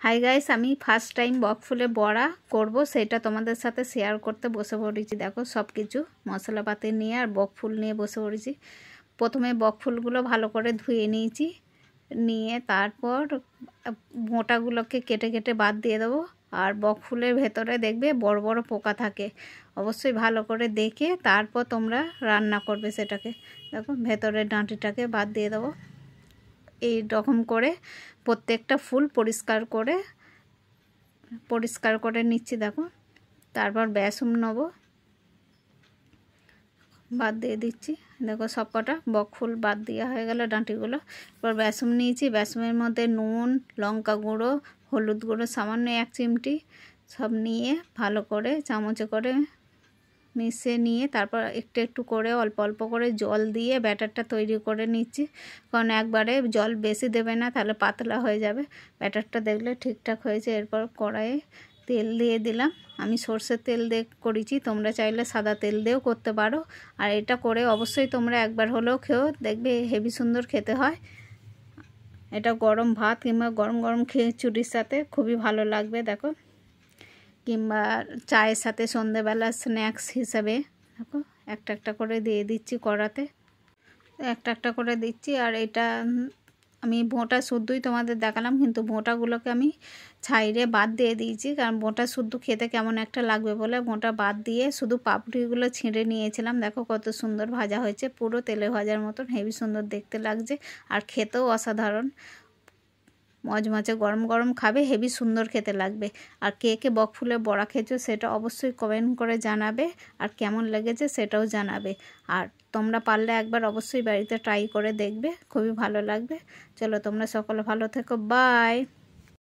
Hi guys, আমি first time বকফুলে বড়া করব, সেটা তোমাদের সাথে শেয়ার করতে বসে পড়েছি। দেখো সব কিছু মশলাপাতি নিয়ে আর বকফুল নিয়ে বসে পড়েছি। প্রথমে বকফুলগুলো ভালো করে ধুয়ে নিয়েছি, নিয়ে তারপর মোটাগুলোকে কেটে কেটে বাদ দিয়ে দেবো। আর বকফুলের ভেতরে দেখবে বড় বড় পোকা থাকে, অবশ্যই ভালো করে দেখে তারপর তোমরা রান্না করবে সেটাকে। দেখো ভেতরের ডাঁটিটাকে বাদ দিয়ে দেবো। এই রকম করে প্রত্যেকটা ফুল পরিষ্কার করে নিচ্ছি। দেখো তারপর বেসন নেব, বাদ দিয়ে দিচ্ছি। দেখো সব কটা বকফুল বাদ দেওয়া হয়ে গেল ডাঁটিগুলো। এবার বেসন নিয়েছি, বেসনের মধ্যে নুন, লঙ্কা গুঁড়ো, হলুদ গুঁড়ো সামান্য 1 চিমটি সব নিয়ে ভালো করে চামচে করে মিশিয়ে নিয়ে তারপর একটু একটু করে অল্প অল্প করে জল দিয়ে ব্যাটারটা তৈরি করে নিচ্ছি। কারণ একবারে জল বেশি দেবে না, তাহলে পাতলা হয়ে যাবে। ব্যাটারটা দেখলে ঠিকঠাক হয়েছে। এরপর কড়াইয়ে তেল দিয়ে দিলাম। আমি সর্ষের তেল দিয়ে করেছি, তোমরা চাইলে সাদা তেল দিয়েও করতে পারো। আর এটা করে অবশ্যই তোমরা একবার হলেও খেও, দেখবে হেভি সুন্দর খেতে হয়। এটা গরম ভাত কিংবা গরম গরম খিচুড়ির সাথে খুবই ভালো লাগবে। দেখো, কিংবা চায়ের সাথে সন্ধেবেলা স্ন্যাক্স হিসাবে। দেখো একটা একটা করে দিয়ে দিচ্ছি কড়াতে, একটা একটা করে দিচ্ছি। আর এটা আমি বোঁটা শুদ্ধই তোমাদের দেখালাম, কিন্তু বোঁটাগুলোকে আমি ছাইরে বাদ দিয়ে দিয়েছি, কারণ বোঁটা শুদ্ধ খেতে কেমন একটা লাগবে বলে বোঁটা বাদ দিয়ে শুধু পাপড়িগুলো ছিঁড়ে নিয়েছিলাম। দেখো কত সুন্দর ভাজা হয়েছে, পুরো তেলে ভাজার মতন হেভি সুন্দর দেখতে লাগছে। আর খেতেও অসাধারণ মজমজে, গরম গরম খাবে, হেভি সুন্দর খেতে লাগবে। আর কে কে বকফুলের বড়া খেয়েছো সেটা অবশ্যই কমেন্ট করে জানাবে, আর কেমন লেগেছে সেটাও জানাবে। আর তোমরা পারলে একবার অবশ্যই বাড়িতে ট্রাই করে দেখবে, খুবই ভালো লাগবে। চলো তোমরা সকলে ভালো থেকো, বাই।